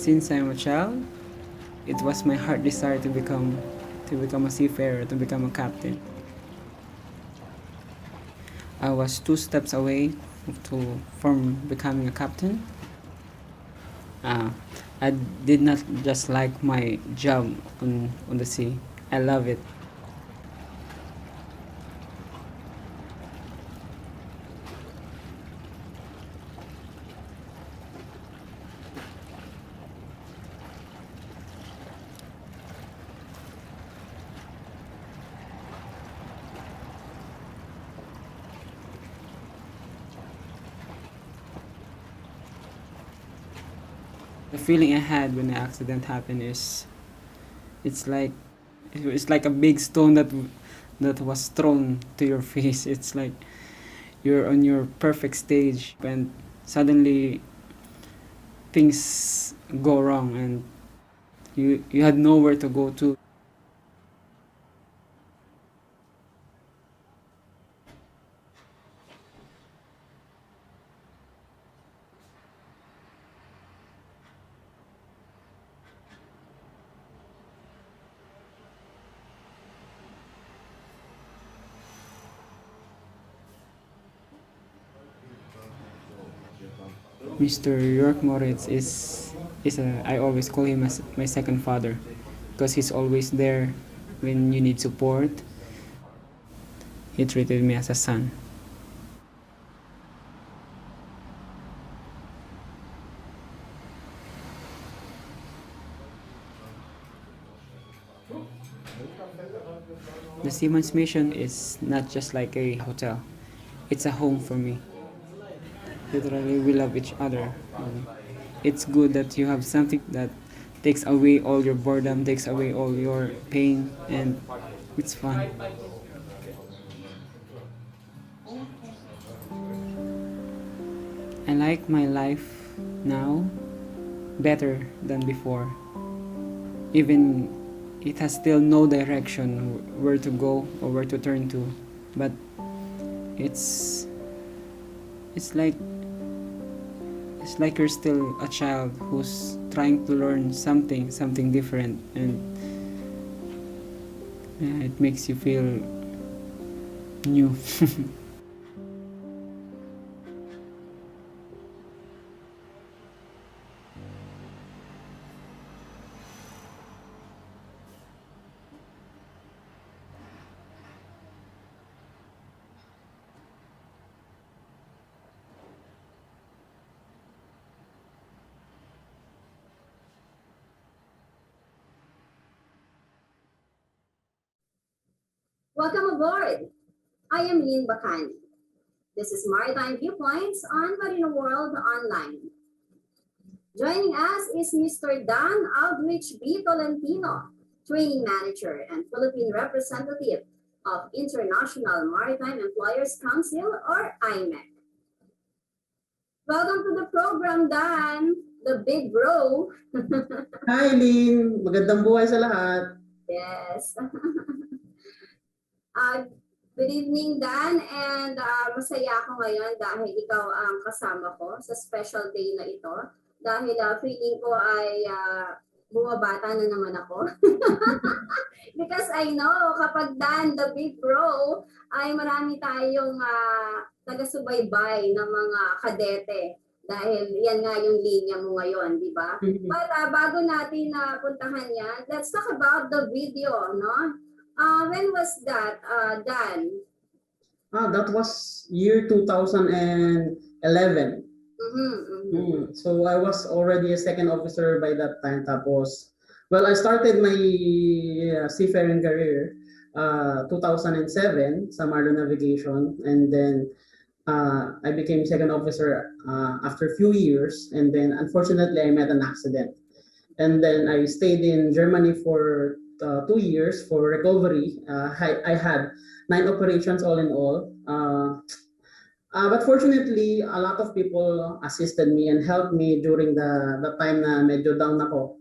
Since I'm a child, it was my heart desire to become a seafarer, to become a captain. I was 2 steps away from becoming a captain. I did not just like my job on the sea. I love it. The feeling I had when the accident happened is it's like a big stone that was thrown to your face. It's like you're on your perfect stage and suddenly things go wrong and you had nowhere to go to. Mr. York Moritz is I always call him as my second father because he's always there when you need support. He treated me as a son. The Seaman's Mission is not just like a hotel. It's a home for me. Literally, we love each other. It's good that you have something that takes away all your boredom, takes away all your pain, and it's fun. I like my life now better than before. Even it has still no direction where to go or where to turn to, but it's it's like it's like you're still a child who's trying to learn something different, and yeah, it makes you feel new. Welcome aboard. I am Lynn Bacani. This is Maritime Viewpoints on Marino World Online. Joining us is Mr. Dan ALDRICH B. Tolentino, Training Manager and Philippine Representative of International Maritime Employers Council or IMEC. Welcome to the program, Dan, the big bro. Hi, Lynn. Magandang buhay sa lahat. Yes. Good evening, Dan, and masaya ako ngayon dahil ikaw ang kasama ko sa special day na ito. Dahil feeling ko ay bumabata na naman ako. Because I know kapag Dan, the big bro, ay marami tayong taga-subaybay ng mga kadete. Dahil yan nga yung linya mo ngayon, di ba? But bago natin puntahan yan, let's talk about the video, no? When was that done? That was year 2011. So I was already a second officer by that time. Tapos, well, I started my seafaring career 2007 sa Marino Navigation, and then I became second officer after a few years, and then unfortunately I met an accident. And then I stayed in Germany for 2 years for recovery. I had 9 operations all in all. But fortunately, a lot of people assisted me and helped me during the time na medyo down ako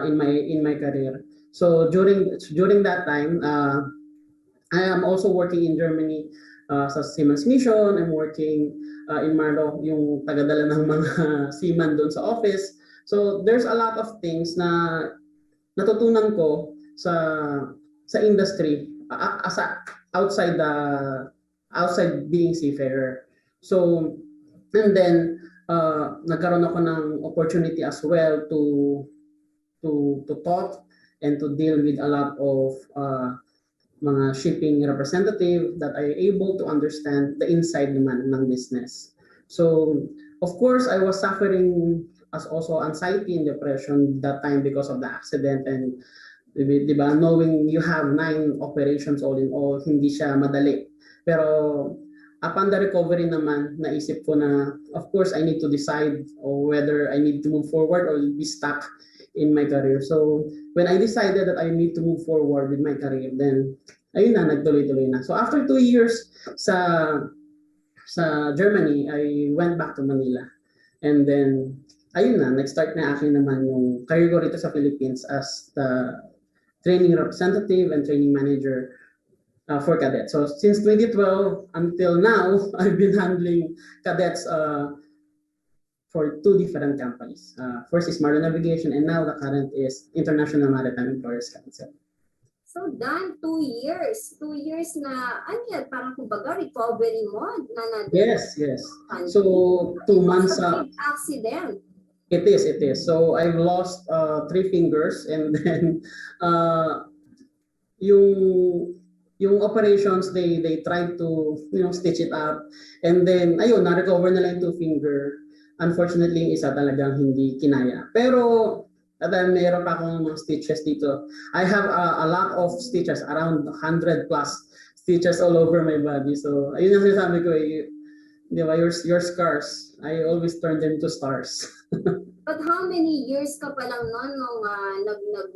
in my career. So during that time, I am also working in Germany sa Seaman's Mission. I'm working in Marlo, yung tagadala ng mga seaman doon sa office. So there's a lot of things na natutunan ko sa industry as outside the outside being seafarer. So and then nagkaroon ako ng opportunity as well to talk and to deal with a lot of mga shipping representative that I able to understand the inside naman ng business. So of course I was suffering as also anxiety and depression that time because of the accident, and di ba, knowing you have 9 operations all in all, hindi siya madali. Pero upon the recovery naman, naisip ko na of course I need to decide whether I need to move forward or be stuck in my career. So when I decided that I need to move forward with my career, then ayun na, nagtuloy-tuloy na. So after 2 years sa Germany, I went back to Manila. And then ayun na, nag-start na akin naman yung career ko rito sa Philippines as the training representative and training manager for cadets. So since 2012 until now, I've been handling cadets for 2 different companies. First is Marino Navigation, and now the current is International Maritime Employers Council. So, Dan, 2 years. 2 years na, ano yan, parang kumbaga, recovery mo na nandun. Yes. So 2 months. Big accident. It is. So I've lost 3 fingers, and then yung operations, they tried to stitch it up, and then ayun, na-recover na lang 2 finger. Unfortunately, yung isa talagang hindi kinaya. Pero dahil mayroon pa akong mga stitches dito, I have a lot of stitches, around 100 plus stitches all over my body. So ayun yung sinasabi ko, di ba, your scars, I always turn them to stars. But how many years ka pa lang noon nung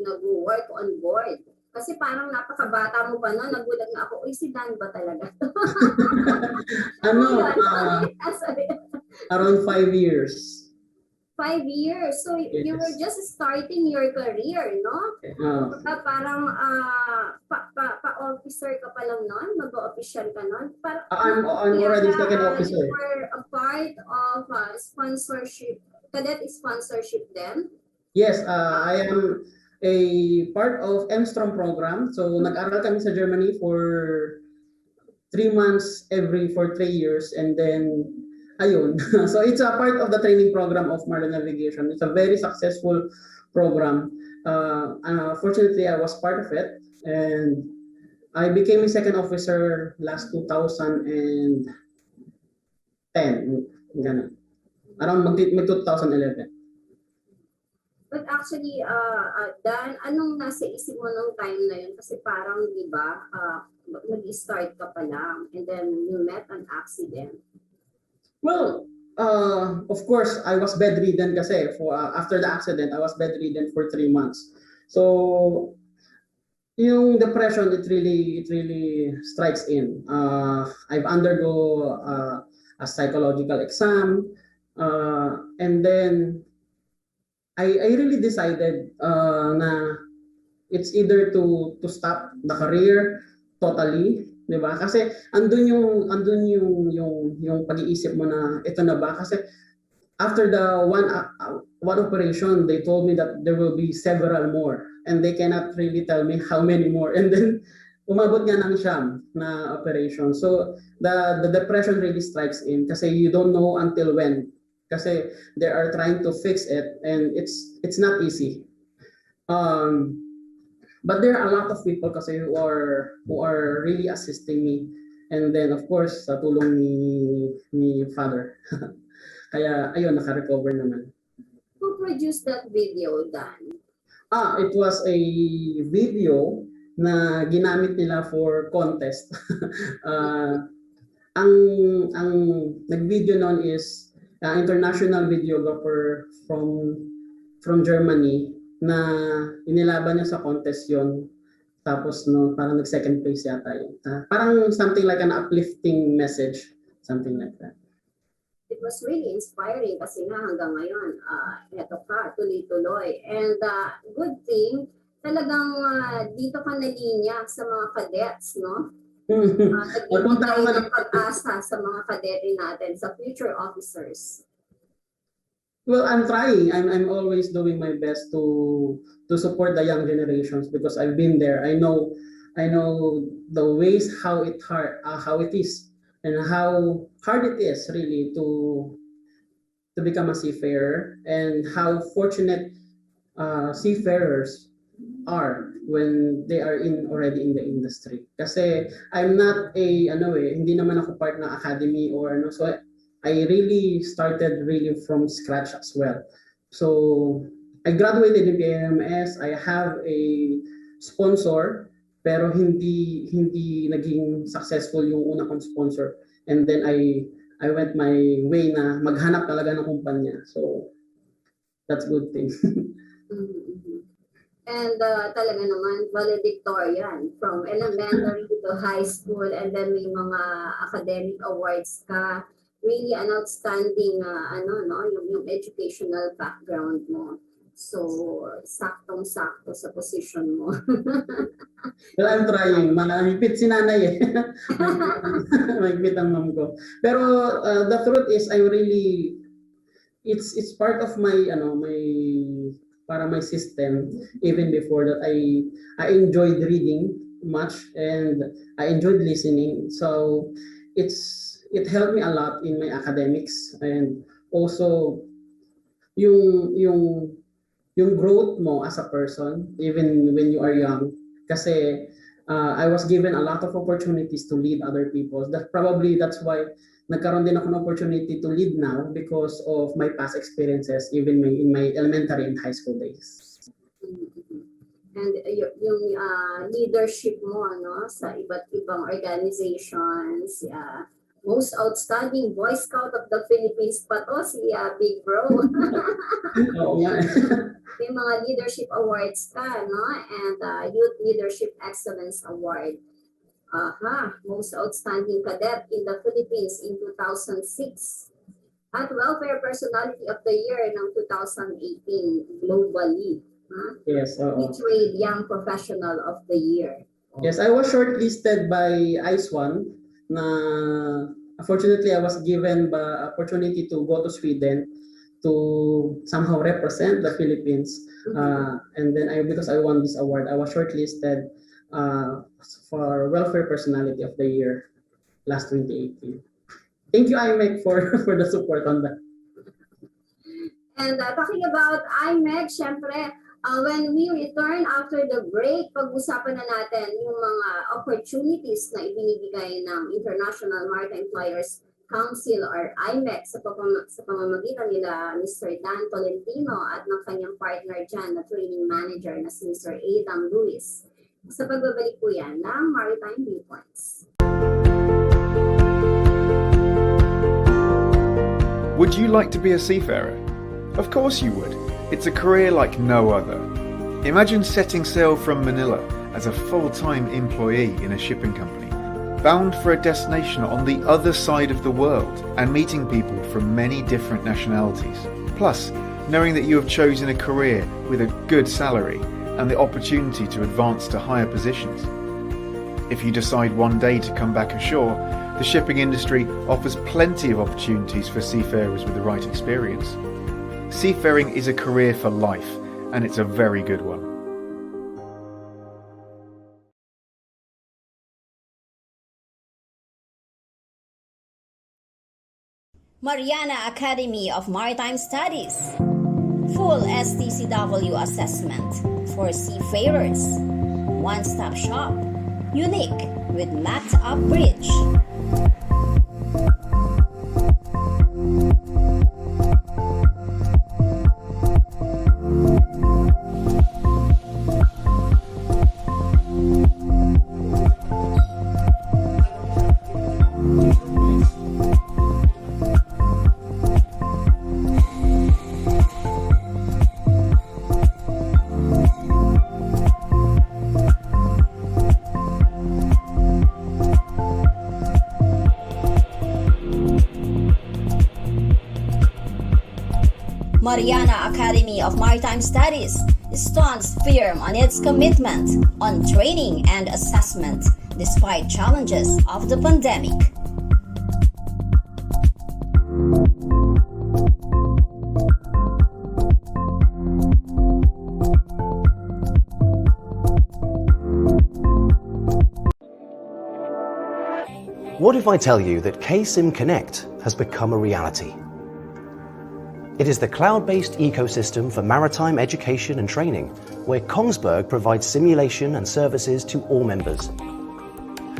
nag-work on board? Kasi parang napakabata mo pa noon, nagulat na ako, uy, si Dan ba talaga? Around 5 years. 5 years. So you were just starting your career, no? Parang pa-officer ka pa lang noon, mag-o-official ka noon. I'm already second officer. You were a part of sponsorship, cadet sponsorship then? Yes, I am a part of MSTROM program. So nag-aral kami sa Germany for 3 months for 3 years, and then ayun. So it's a part of the training program of Marine Navigation. It's a very successful program. Fortunately, I was part of it, and I became a second officer last 2010. Ganun. Around mag-2011. But actually, Dan, anong nasa isip mo nung time na yun? Kasi parang, di ba, nag-start ka pa lang, and then you met an accident. Well, of course, I was bedridden kasi after the accident, I was bedridden for 3 months. So, yung depression, it really strikes in. I've undergo a psychological exam, and then I really decided na it's either to stop the career totally, 'di ba? Kasi andun yung pag-iisip mo na ito na ba, kasi after the one operation, they told me that there will be several more, and they cannot really tell me how many more, and then umabot nga ng siyam na operation. So the depression really strikes in kasi you don't know until when, kasi they are trying to fix it, and it's not easy. But there are a lot of people kasi who are really assisting me, and then of course sa tulong ni Father. Kaya ayun, naka-recover naman. Who produced that video, Dan? It was a video na ginamit nila for contest. Ang nag-video noon is international videographer from Germany na inilaban niya sa contest yon. Tapos parang nag-second place yata yun. Parang something like an uplifting message, something like that. It was really inspiring kasi nga hanggang ngayon, eto ka, tuloy-tuloy. And good thing, talagang dito ka nalinya sa mga cadets, no? Nagbibigay ng pag-asa sa mga kadete natin, sa future officers. Well, I'm trying. I'm always doing my best to support the young generations because I've been there. I know the ways how it is and how hard it is really to become a seafarer, and how fortunate seafarers are when they are already in the industry. Kasi I'm not hindi naman ako part ng academy or ano, so I really started really from scratch as well. So I graduated in PMS. I have a sponsor, pero hindi naging successful yung una kong sponsor. And then I went my way na maghanap talaga ng kumpanya. So that's good thing. Mhm. And talaga naman, valedictorian from elementary to high school, and then may mga academic awards ka. Really an outstanding yung educational background mo. So, saktong-sakto sa position mo. Well, I'm trying. Mahigpit si nanay eh. Mahigpit ang mom ko. Pero the truth is, it's part of my system. Even before that, I enjoyed reading much and I enjoyed listening. So it helped me a lot in my academics, and also yung growth mo as a person even when you are young. Kasi I was given a lot of opportunities to lead other people. That's why nagkaroon din ako ng opportunity to lead now, because of my past experiences even in my elementary and high school days. And yung leadership mo sa iba't ibang organizations, most outstanding Boy Scout of the Philippines pa to, si BIGBRO. Oo nga. May mga leadership awards ka, and Youth Leadership Excellence Award. Most outstanding cadet in the Philippines in 2006. At Welfare Personality of the Year ng 2018 globally. Yes. Betrayed Young Professional of the Year. Yes, I was shortlisted by ISWAN. Unfortunately, I was given the opportunity to go to Sweden to somehow represent the Philippines. And then because I won this award, I was shortlisted for Welfare Personality of the Year last 2018. Thank you, IMEC, for the support on that. And talking about IMEC, syempre, when we return after the break, pag-usapan na natin yung mga opportunities na ibinibigay ng International Maritime Flyers Council or IMEC sa pamamagitan nila Mr. Dan Tolentino at ng kanyang partner dyan na training manager na si Mr. Adam Lewis. Sa pagbabalik po yan ng Maritime Viewpoints. Would you like to be a seafarer? Of course you would. It's a career like no other. Imagine setting sail from Manila as a full-time employee in a shipping company, bound for a destination on the other side of the world and meeting people from many different nationalities. Plus, knowing that you have chosen a career with a good salary and the opportunity to advance to higher positions. If you decide one day to come back ashore, the shipping industry offers plenty of opportunities for seafarers with the right experience. Seafaring is a career for life, and it's a very good one. Mariana Academy of Maritime Studies. Full STCW assessment for seafarers. One-stop shop. Unique with mapped up bridge. Mariana Academy of Maritime Studies stands firm on its commitment on training and assessment despite challenges of the pandemic. What if I tell you that KSIM Connect has become a reality? It is the cloud-based ecosystem for maritime education and training, where Kongsberg provides simulation and services to all members.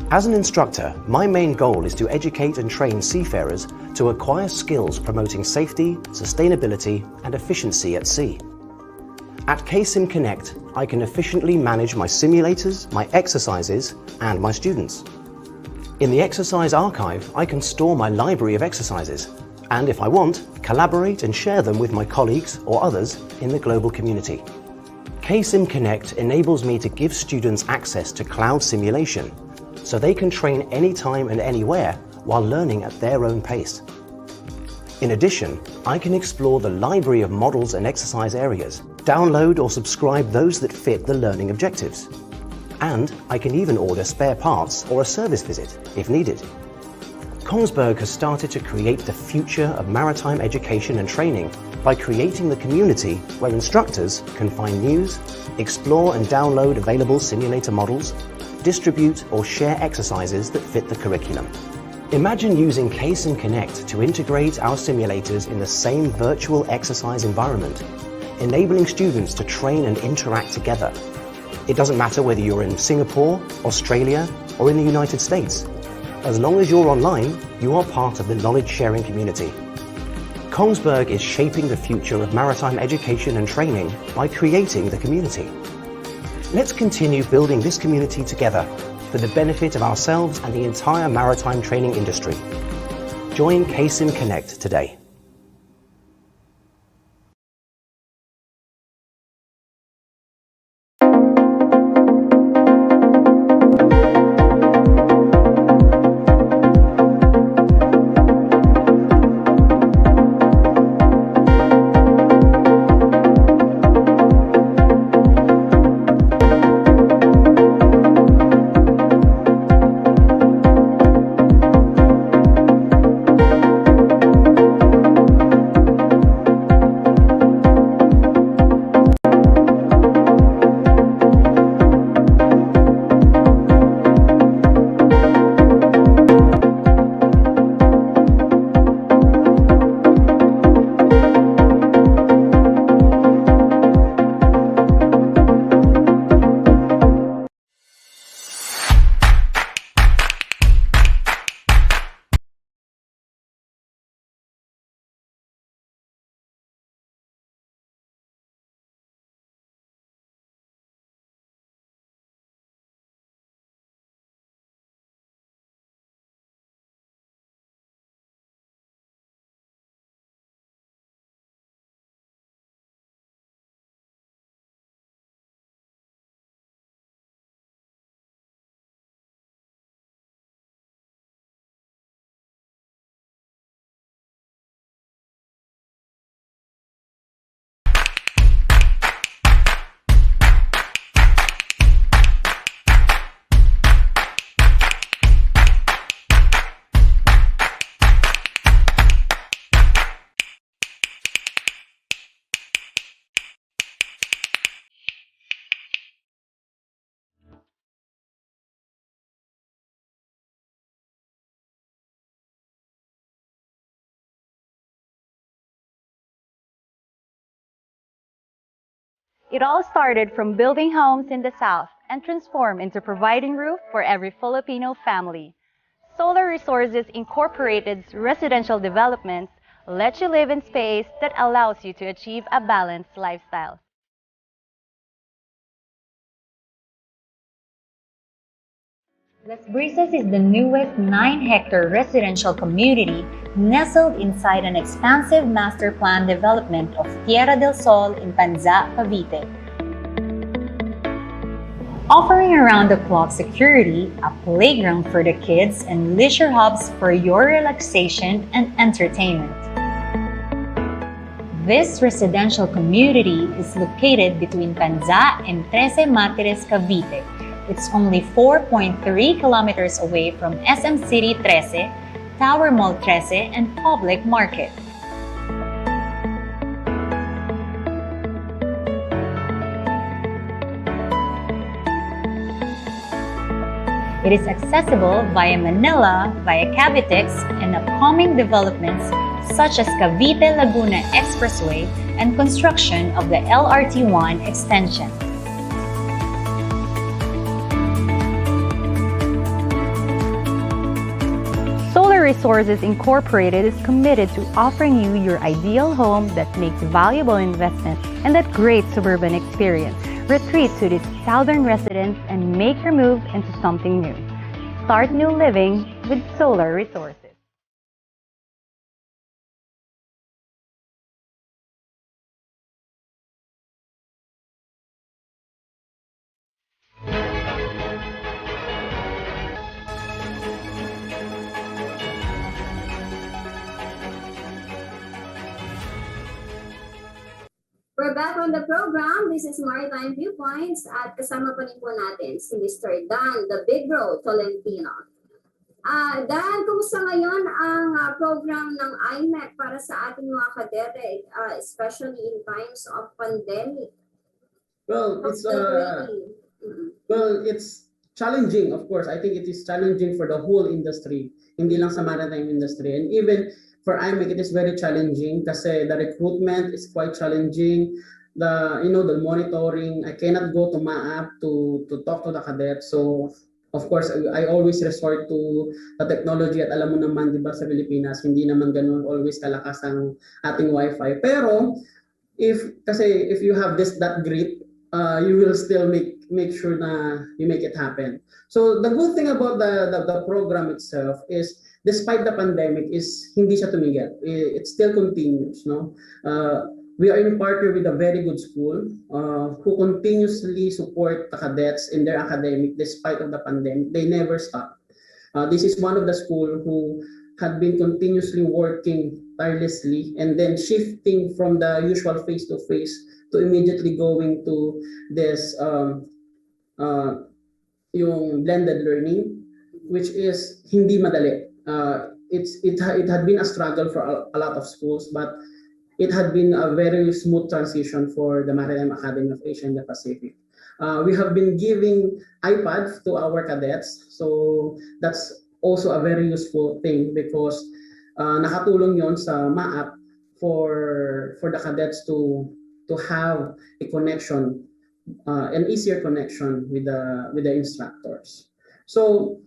As an instructor, my main goal is to educate and train seafarers to acquire skills promoting safety, sustainability, and efficiency at sea. At KSIM Connect, I can efficiently manage my simulators, my exercises, and my students. In the exercise archive, I can store my library of exercises, and if I want, collaborate and share them with my colleagues or others in the global community. KSIM Connect enables me to give students access to cloud simulation, so they can train anytime and anywhere while learning at their own pace. In addition, I can explore the library of models and exercise areas, download or subscribe those that fit the learning objectives. And I can even order spare parts or a service visit if needed. Kongsberg has started to create the future of maritime education and training by creating the community where instructors can find news, explore and download available simulator models, distribute or share exercises that fit the curriculum. Imagine using KSIM Connect to integrate our simulators in the same virtual exercise environment, enabling students to train and interact together. It doesn't matter whether you're in Singapore, Australia, or in the United States. As long as you're online, you are part of the knowledge-sharing community. Kongsberg is shaping the future of maritime education and training by creating the community. Let's continue building this community together for the benefit of ourselves and the entire maritime training industry. Join KSIM Connect today. It all started from building homes in the South and transformed into providing roof for every Filipino family. Solar Resources Incorporated's residential developments let you live in space that allows you to achieve a balanced lifestyle. Las Brisas is the newest 9-hectare residential community nestled inside an expansive master plan development of Tierra del Sol in Panza, Cavite. Offering around-the-clock security, a playground for the kids, and leisure hubs for your relaxation and entertainment. This residential community is located between Panza and 13 Martires, Cavite. It's only 4.3 kilometers away from SM City 13, Tower Mall 13, and Public Market. It is accessible via Manila, via Cavitex, and upcoming developments such as Cavite-Laguna Expressway and construction of the LRT-1 extension. Solar Resources Incorporated is committed to offering you your ideal home that makes valuable investment and that great suburban experience. Retreat to this southern residence and make your move into something new. Start new living with Solar Resources. We're back on the program. This is Maritime Viewpoints at kasama pa rin po natin si Mr. Dan, the BIGBRO Tolentino. Dan, kumusta ngayon ang program ng IMEC para sa ating mga kadete, especially in times of pandemic? Well, it's challenging, of course. I think it is challenging for the whole industry, hindi lang sa maritime industry. And even for IMEC, it is very challenging kasi the recruitment is quite challenging. The monitoring, I cannot go to MAAP to talk to the cadets. So of course, I always resort to the technology at alam mo naman, di ba, sa Pilipinas, hindi naman ganun always kalakas ang ating Wi-Fi. Pero if you have that grit, you will still make sure na you make it happen. So the good thing about the program itself is despite the pandemic is hindi siya tumigil. It still continues, no? We are in partner with a very good school who continuously support the cadets in their academic despite of the pandemic. They never stop. This is one of the school who had been continuously working tirelessly and then shifting from the usual face-to-face to immediately going to this yung blended learning, which is hindi madali. It had been a struggle for a lot of schools, but it had been a very smooth transition for the Maritime Academy of Asia and the Pacific. We have been giving iPads to our cadets, so that's also a very useful thing because nakatulong yon sa MAAP for the cadets to have a connection, an easier connection with the instructors. So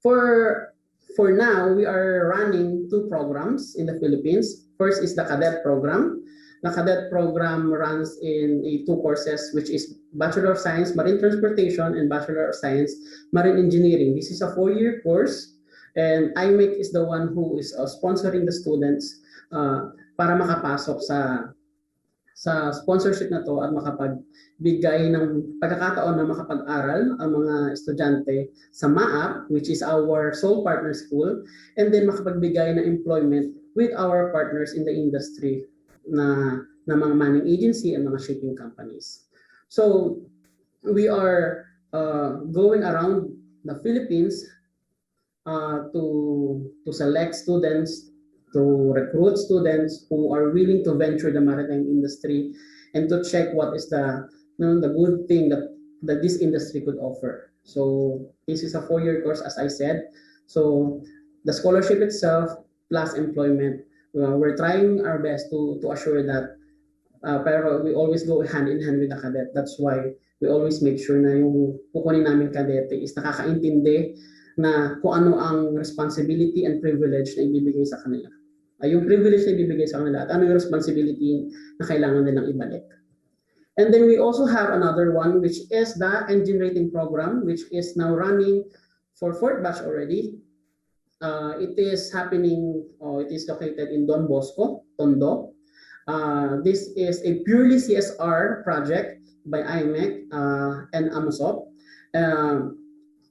for now, we are running 2 programs in the Philippines. First is the cadet program. The cadet program runs in 2 courses, which is Bachelor of Science Marine Transportation and Bachelor of Science Marine Engineering. This is a 4-year course, and IMEC is the one who is sponsoring the students para makapasok sa sponsorship na to at makapagbigay ng pagkakataon na makapag-aral ang mga estudyante sa MAAP, which is our sole partner school, and then makapagbigay ng employment with our partners in the industry na mga manning agency and mga shipping companies. So we are going around the Philippines to select students, to recruit students who are willing to venture the maritime industry and to check what is the good thing that this industry could offer. So this is a 4-year course, as I said. So the scholarship itself plus employment, we're trying our best to assure that, pero we always go hand in hand with the cadet. That's why we always make sure na yung kukunin namin kadete is nakakaintindi na kung ano ang responsibility and privilege na ibibigay sa kanila. Yung privilege na ibibigay sa kanila at ano yung responsibility na kailangan nilang ibalik. And then we also have another one, which is the engine rating program, which is now running for 4th batch already. It is happening, it is located in Don Bosco, Tondo. This is a purely CSR project by IMEC and AMOSOP.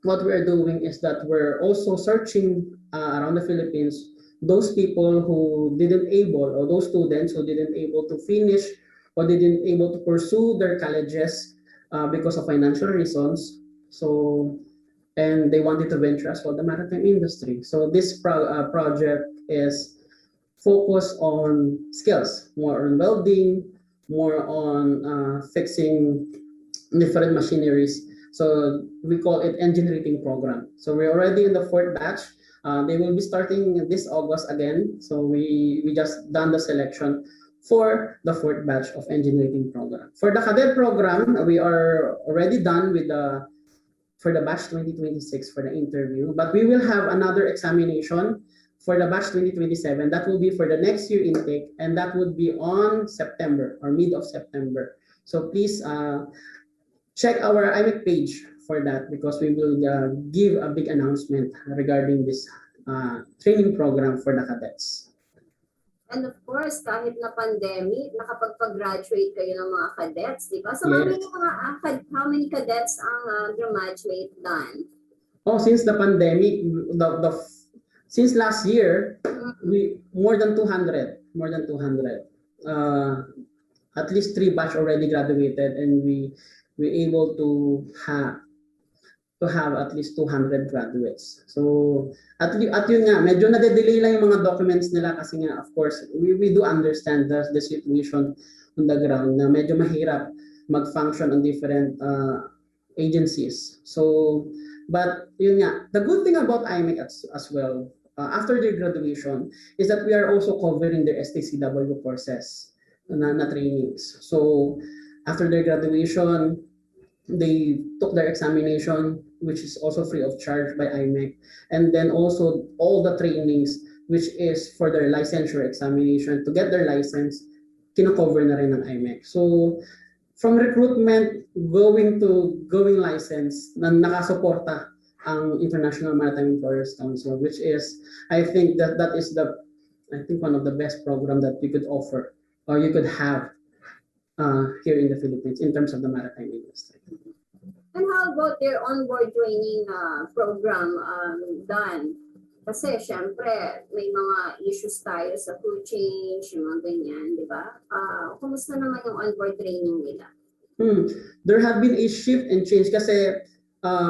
What we're doing is that we're also searching around the Philippines those people who didn't able, or those students who didn't able to finish or didn't able to pursue their colleges because of financial reasons. So, and they wanted to venture as well the maritime industry. So this project is focused on skills, more on welding, more on fixing different machineries So we call it engine rating program. So we're already in the 4th batch. They will be starting this August again. So we just done the selection for the 4th batch of engine rating program. For the cadet program, we are already done with for the batch 2026 for the interview, but we will have another examination for the batch 2027. That will be for the next year intake, and that would be on September or mid of September. So please check our IMEC page for that, because we will give a big announcement regarding this training program for the cadets. And of course, kahit na pandemic, nakapagpag-graduate kayo ng mga cadets, di ba? So Yes. how many cadets ang graduate done? Oh, since the pandemic, since last year, we more than 200. At least 3 batch already graduated, and we able to have at least 200 graduates. So at yun nga, medyo nade-delay lang yung mga documents nila kasi nga, of course, we do understand the situation on the ground na medyo mahirap mag-function on different agencies. So, but yun nga, the good thing about IMEC as well, after their graduation, is that we are also covering their STCW courses na trainings. So after their graduation, they took their examination, which is also free of charge by IMEC, and then also all the trainings, which is for their licensure examination to get their license, kino-cover na rin ng IMEC. So from recruitment going license, na nakasuporta ang International Maritime Employers Council, which is, I think that is one of the best program that we could offer or you could have here in the Philippines in terms of the maritime industry. And how about their onboard training program done? Kasi syempre may mga issues tayo sa crew change, yung mga ganyan, di ba? Kumusta naman yung onboard training nila? There have been a shift and change kasi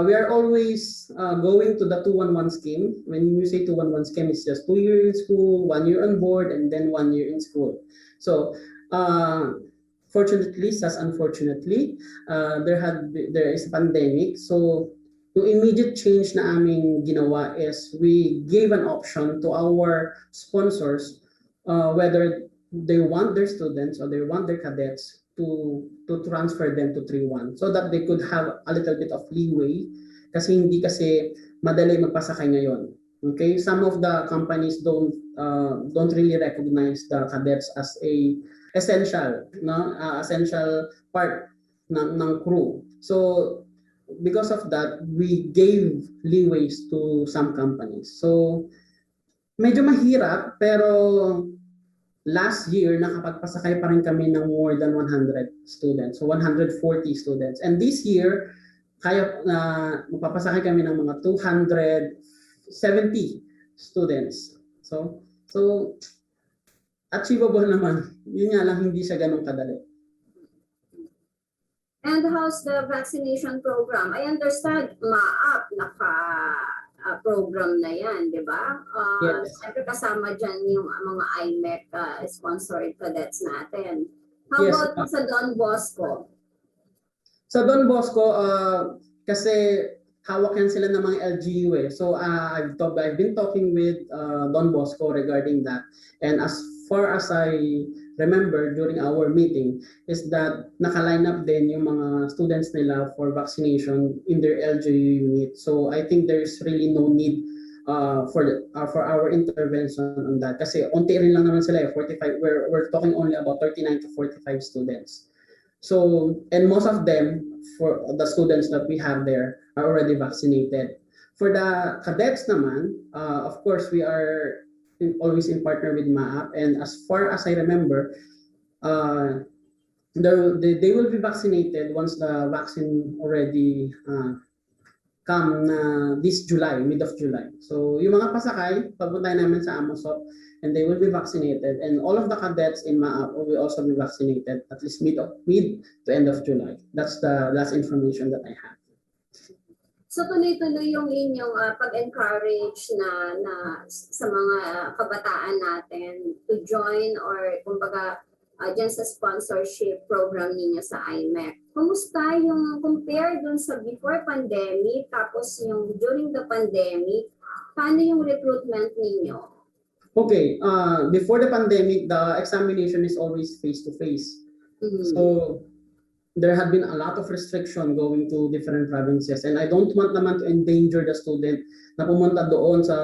we are always going to the 2-1-1 scheme. When you say 2-1-1 scheme, it's just 2 years in school, 1 year on board, and then 1 year in school. So fortunately, unfortunately, there is a pandemic. So yung immediate change na aming ginawa is we gave an option to our sponsors whether they want their students or they want their cadets to transfer them to 3-1 so that they could have a little bit of leeway kasi hindi kasi madali magpasakay ngayon. Okay, some of the companies don't really recognize the cadets as a essential part ng crew. So because of that, we gave leeways to some companies. So medyo mahirap, pero last year nakapagpasakay pa rin kami ng more than 100 students, so 140 students. And this year, kaya magpapasakay kami ng mga 270 students. So achievable naman. Yun nga lang, hindi siya ganun kadali. And how's the vaccination program? I understand MAAP naka-program na yan, di ba? Yes. Siyempre kasama dyan yung mga IMEC sponsored cadets natin. How Yes. about sa Don Bosco? Sa Don Bosco, kasi hawak yan sila ng mga LGU eh. So I've been talking with Don Bosco regarding that. And as far as I remember during our meeting is that naka-line up din yung mga students nila for vaccination in their LGU unit. So I think there's really no need for our intervention on that. Kasi onti rin lang naman sila eh, 45. We're talking only about 39 to 45 students. So, and most of them, for the students that we have there, are already vaccinated. For the cadets naman, of course, we are always in partner with MAAP, and as far as I remember, they will be vaccinated once the vaccine already come this July, mid of July. So yung mga pasakay, papuntahin namin sa Amosop, and they will be vaccinated, and all of the cadets in MAAP will also be vaccinated at least mid to end of July. That's the last information that I have. So tuloy-tuloy yung inyong pag-encourage na sa mga kabataan natin to join or kumbaga dyan sa sponsorship program ninyo sa IMEC. Kumusta yung compare dun sa before pandemic tapos yung during the pandemic? Paano yung recruitment ninyo? Okay, before the pandemic, the examination is always face-to-face. So there had been a lot of restriction going to different provinces, and I don't want naman to endanger the student na pumunta doon sa,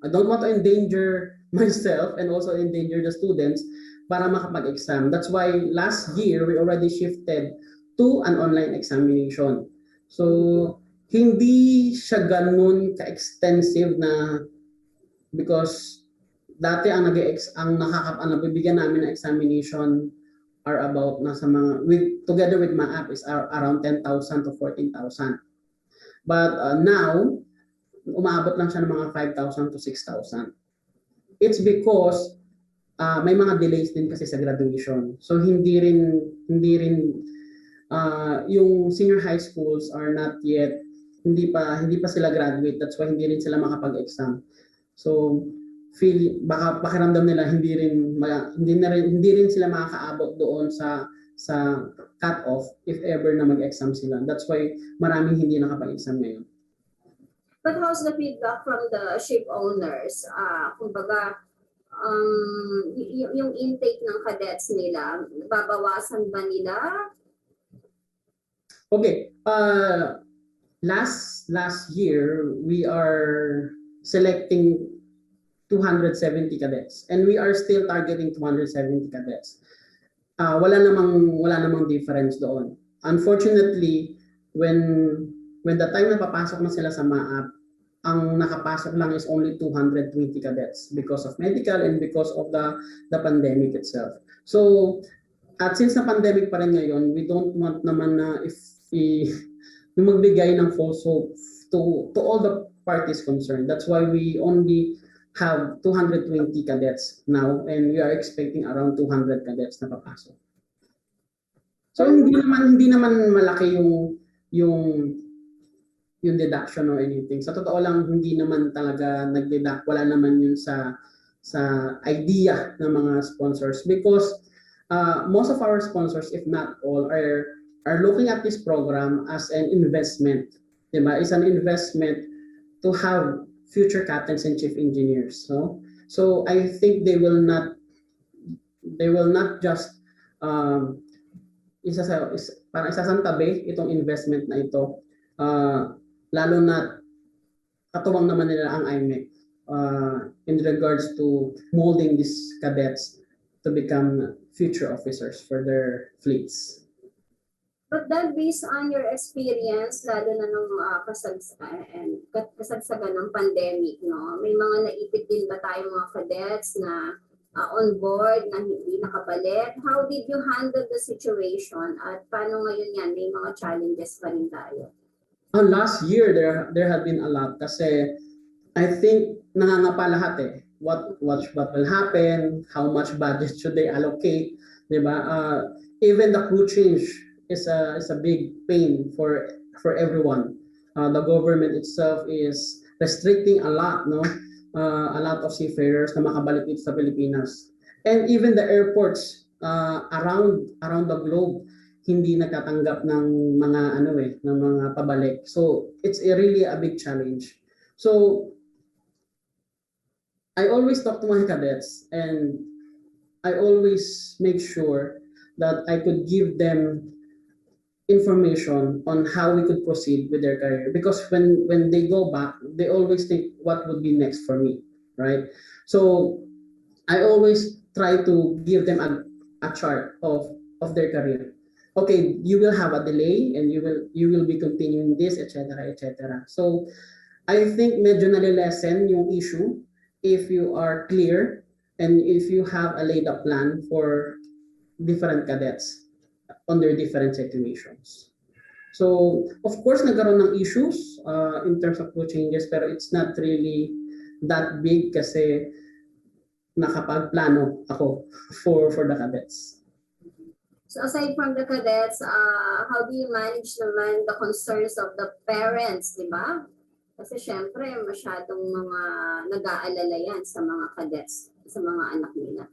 I don't want to endanger myself and also endanger the students para makapag-exam. That's why last year we already shifted to an online examination. So hindi siya ganun ka-extensive na, because dati ang nabibigyan namin na examination are about nasa mga together with my app is around 10,000 to 14,000. But now umaabot lang siya ng mga 5,000 to 6,000. It's because may mga delays din kasi sa graduation. So hindi rin yung senior high schools are not yet, hindi pa sila graduate. That's why hindi rin sila makapag-exam. So baka pakiramdam nila hindi rin sila makakaabot doon sa cut-off if ever na mag-exam sila. That's why maraming hindi nakapag-exam ngayon. But how's the feedback from the ship owners? Kumbaga, yung intake ng cadets nila, babawasan ba nila? Okay. Last year, we are selecting 270 cadets, and we are still targeting 270 cadets. Wala namang difference doon. Unfortunately, when the time na papasok na sila sa MAAP, ang nakapasok lang is only 220 cadets because of medical and because of the pandemic itself. So, at since na pandemic pa rin ngayon, we don't want naman na magbigay ng false hope to all the parties concerned. That's why we only have 220 cadets now, and we are expecting around 200 cadets na papasok. So hindi naman malaki yung deduction or anything. Sa totoo lang, hindi naman talaga nag-deduct. Wala naman yun sa idea ng mga sponsors, because most of our sponsors, if not all, are looking at this program as an investment. Diba? It's an investment to have future captains and chief engineers. So I think they will not just parang isasantabi itong investment na ito, lalo na katuwang naman nila ang IMEC in regards to molding these cadets to become future officers for their fleets. But then, based on your experience, lalo na nung kasagsagan ng pandemic, no, may mga naipit din ba tayong mga cadets na on board na hindi nakabalik? How did you handle the situation? At paano ngayon yan? May mga challenges pa rin tayo. Last year, there had been a lot kasi I think nangangapa lahat eh. What will happen? How much budget should they allocate? Diba? Even the crew change is a big pain for everyone. The government itself is restricting a lot, no? A lot of seafarers na makabalik dito sa Pilipinas. And even the airports around the globe hindi nagtatanggap ng mga ng mga pabalik. So it's really a big challenge. So I always talk to my cadets, and I always make sure that I could give them information on how we could proceed with their career, because when they go back, they always think what would be next for me, right? So I always try to give them a chart of their career. Okay, you will have a delay and you will be continuing this, etc., etc. So I think medyo nalilesen yung issue if you are clear and if you have a laid up plan for different cadets on their different situations. So, of course, nagkaroon ng issues in terms of crew changes, pero it's not really that big kasi nakapagplano ako for the cadets. So aside from the cadets, how do you manage naman the concerns of the parents, di ba? Kasi syempre, masyadong mga nag-aalala yan sa mga cadets, sa mga anak nila.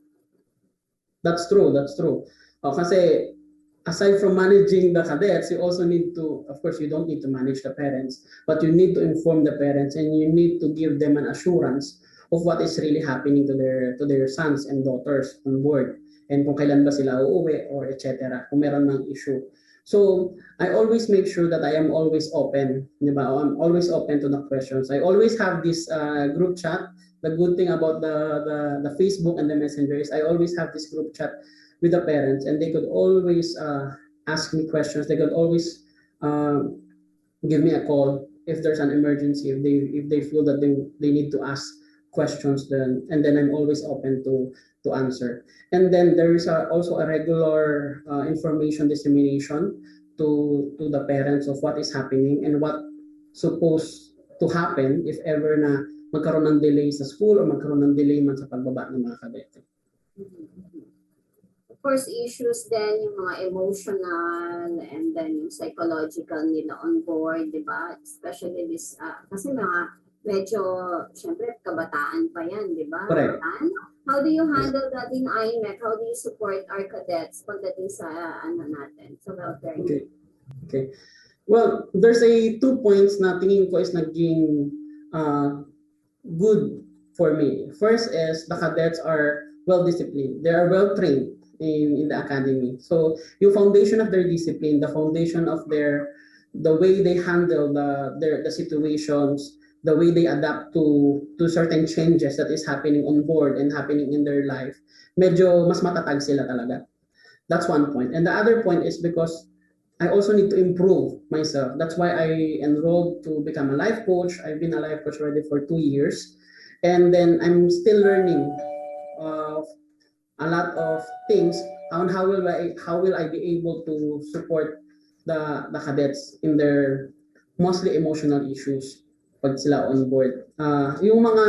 That's true, that's true. Kasi aside from managing the cadets, you also need to, of course, you don't need to manage the parents, but you need to inform the parents and you need to give them an assurance of what is really happening to their sons and daughters on board. And kung kailan ba sila uuwi or etc. Kung meron ng issue. So I always make sure that I am always open, di ba? I'm always open to the questions. I always have this group chat. The good thing about the Facebook and the Messenger is I always have this group chat with the parents, and they could always ask me questions. They could always give me a call if there's an emergency, if they feel that they need to ask questions, then I'm always open to answer. And then there is also a regular information dissemination to the parents of what is happening and what supposed to happen if ever na magkaroon ng delay sa school or magkaroon ng delay man sa pagbaba ng mga kadete. Of course, issues then yung mga emotional and then yung psychological nila on board, di ba? Especially this, kasi mga medyo, syempre, kabataan pa yan, di ba? Correct. How do you handle that in IMEC? How do you support our cadets pagdating sa natin, sa welfare? Okay. Well, there's 2 points na tingin ko is naging good for me. First is the cadets are well-disciplined. They are well-trained in the academy. So yung foundation of their discipline, the foundation of the way they handle the situations, the way they adapt to certain changes that is happening on board and happening in their life, medyo mas matatag sila talaga. That's one point. And the other point is because I also need to improve myself. That's why I enrolled to become a life coach. I've been a life coach already for 2 years. And then I'm still learning a lot of things on how will I be able to support the cadets in their mostly emotional issues pag sila on board. Yung mga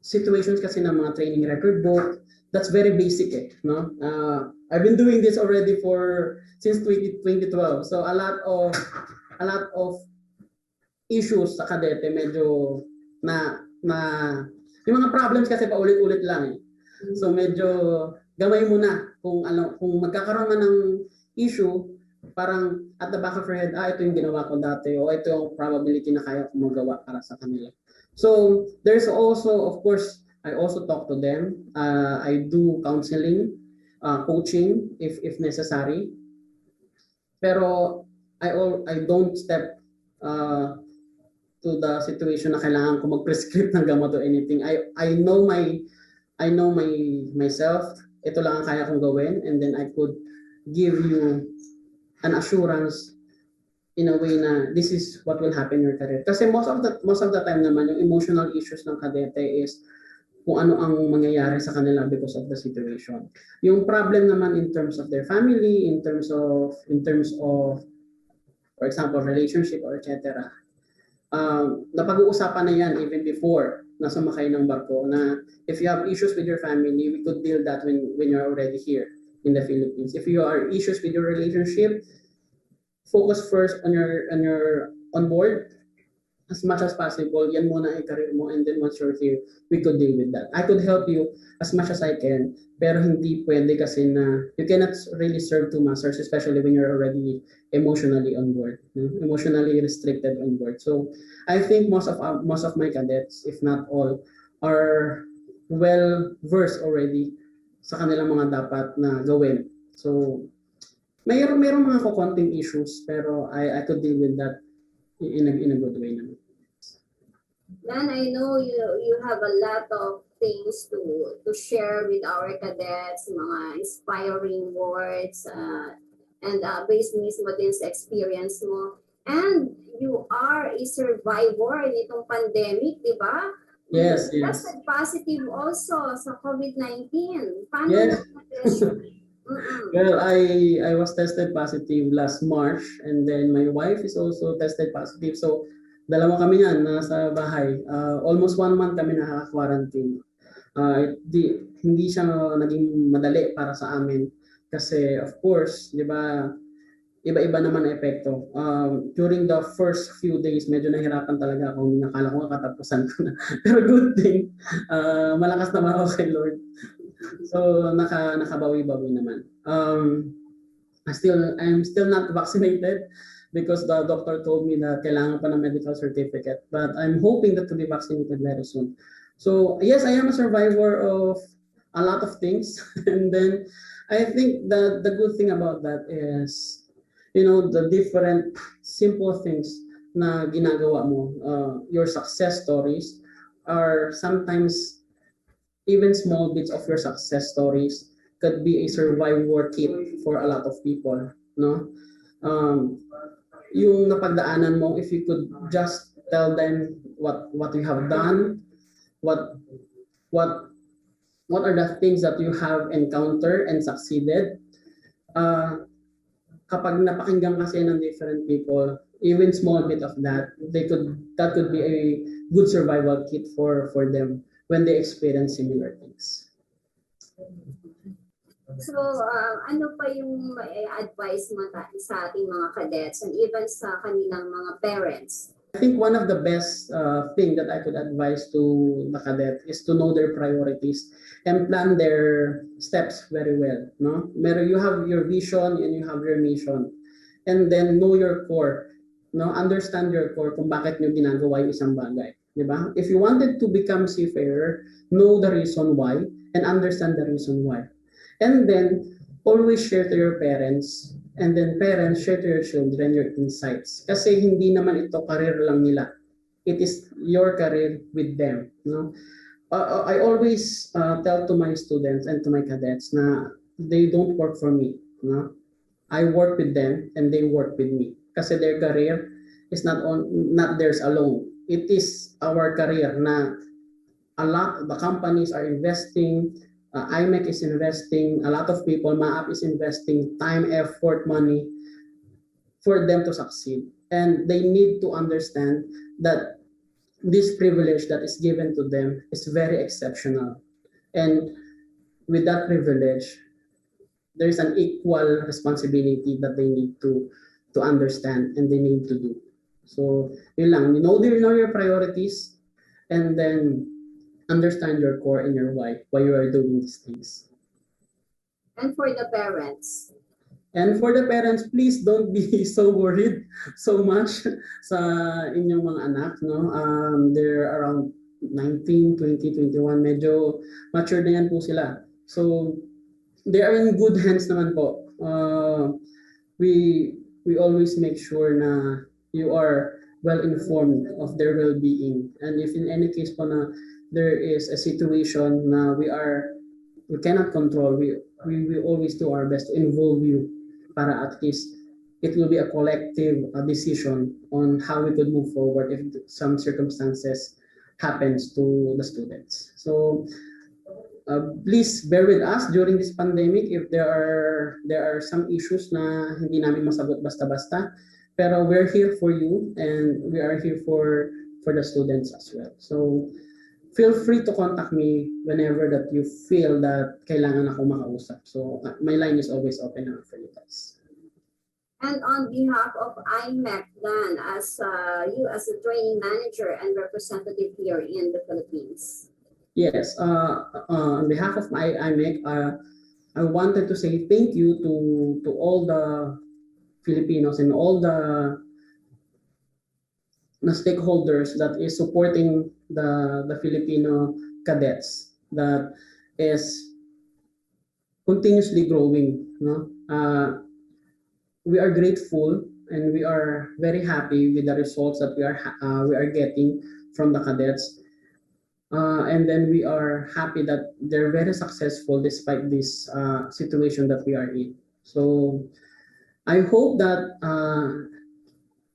situations kasi ng mga training record book, that's very basic no? I've been doing this already since 2012. So a lot of issues sa kadete medyo na yung mga problems kasi paulit-ulit lang So medyo gamay mo na kung magkakaroon man ng issue, parang at the back of your head, ito yung ginawa ko dati o ito yung probability na kaya kong magawa para sa kanila. So there's also, of course, I also talk to them. I do counseling, coaching if necessary. Pero I don't step to the situation na kailangan ko mag-prescribe ng gamot or anything. I know myself. Ito lang ang kaya kong gawin, and then I could give you an assurance in a way na this is what will happen in your career. Kasi most of the time naman yung emotional issues ng kadete is kung ano ang mangyayari sa kanila because of the situation. Yung problem naman in terms of their family, in terms of for example relationship or etc. Napag-uusapan na yan even before na sumakay ng barko na if you have issues with your family, we could deal that when you're already here in the Philippines. If you are issues with your relationship, focus first on your on board as much as possible. Yan muna ang career mo, and then once you're here, we could deal with that. I could help you as much as I can, pero hindi pwede kasi na you cannot really serve two masters, especially when you're already emotionally on board, emotionally restricted on board. So I think most of my cadets, if not all, are well versed already sa kanilang mga dapat na gawin. So mayroong mga konting issues, pero I could deal with that in a good way naman. Dan, I know you have a lot of things to share with our cadets, mga inspiring words, and based mismo din sa experience mo. And you are a survivor nitong pandemic, di ba? Yes. Tested positive also sa COVID-19. Paano Yes. natin? Well, I was tested positive last March, and then my wife is also tested positive. So dalawa kami yan nasa bahay. Almost 1 month kami naka-quarantine. Hindi siya naging madali para sa amin kasi of course, 'di ba? Iba-iba naman ang epekto. During the first few days, medyo nahirapan talaga ako. Nakala ko katapusan ko na. Pero good thing, malakas naman ako kay Lord. So nakabawi-bawi naman. I'm still not vaccinated because the doctor told me na kailangan pa ng medical certificate. But I'm hoping that to be vaccinated very soon. So yes, I am a survivor of a lot of things. And then I think that the good thing about that is, the different simple things na ginagawa mo, your success stories are sometimes even small bits of your success stories could be a survivor kit for a lot of people, no? Um, yung napagdaanan mo, if you could just tell them what you have done, what what what are the things that you have encountered and succeeded. Kapag napakinggan kasi ng different people, even small bit of that could be a good survival kit for them when they experience similar things. So, ano pa yung advice mo sa ating mga cadets and even sa kanilang mga parents? I think one of the best thing that I could advise to the cadet is to know their priorities and plan their steps very well. No, you have your vision and you have your mission, and then know your core. No, understand your core kung bakit nyo ginagawa yung isang bagay. Diba? If you wanted to become seafarer, know the reason why and understand the reason why. And then always share to your parents, and then parents share to your children your insights. Kasi hindi naman ito career lang nila. It is your career with them. No? I always tell to my students and to my cadets na they don't work for me. No? I work with them and they work with me. Kasi their career is not theirs alone. It is our career na the companies are investing, IMEC is investing, a lot of people, MAAP is investing time, effort, money for them to succeed. And they need to understand that this privilege that is given to them is very exceptional. And with that privilege, there is an equal responsibility that they need to understand and they need to do. So, yun lang, know your priorities, and then understand your core and your why you are doing these things. And for the parents? And for the parents, please don't be so worried so much sa inyong mga anak. No? They're around 19, 20, 21. Medyo mature na yan po sila. So, they are in good hands naman po. We always make sure na you are well informed of their well-being. And if in any case po na there is a situation na we cannot control, we will always do our best to involve you para at least it will be a collective decision on how we could move forward if some circumstances happens to the students. So please bear with us during this pandemic if there are some issues na hindi namin masagot basta-basta. Pero we're here for you and we are here for the students as well. So feel free to contact me whenever that you feel that kailangan ako makausap. So my line is always open for you guys. And on behalf of IMEC, Dan, as you as a training manager and representative here in the Philippines. Yes, on behalf of my IMEC, I wanted to say thank you to all the Filipinos and all the stakeholders that is supporting the Filipino cadets that is continuously growing. No? We are grateful and we are very happy with the results that we are getting from the cadets. And then we are happy that they're very successful despite this situation that we are in. So I hope that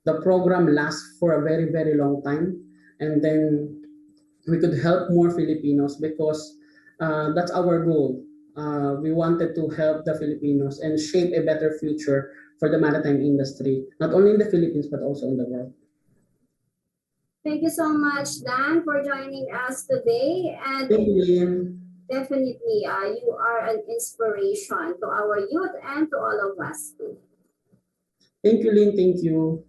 the program lasts for a very, very long time, and then we could help more Filipinos because that's our goal. We wanted to help the Filipinos and shape a better future for the maritime industry, not only in the Philippines, but also in the world. Thank you so much, Dan, for joining us today. And thank you, Lynn. Definitely, you are an inspiration to our youth and to all of us too. Thank you, Lynn. Thank you.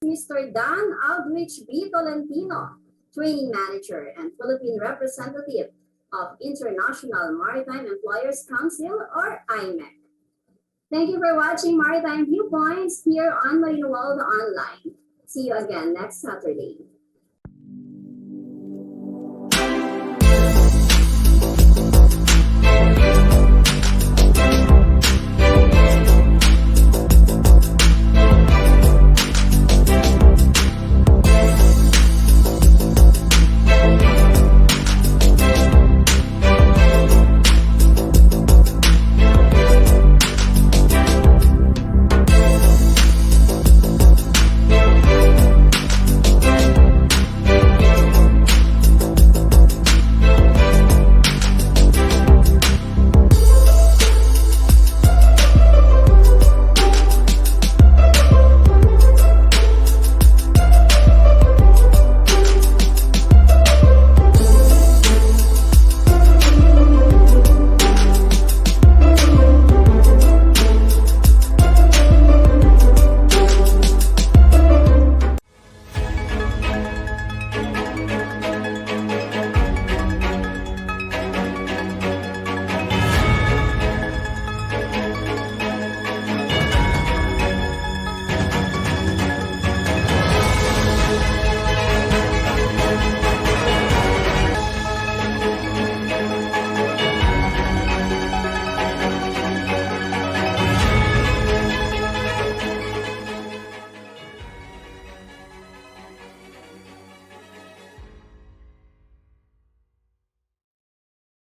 Mr. ALDRICH B. Tolentino, Training Manager and Philippine Representative of International Maritime Employers Council, or IMEC. Thank you for watching Maritime Viewpoints here on Marino World Online. See you again next Saturday.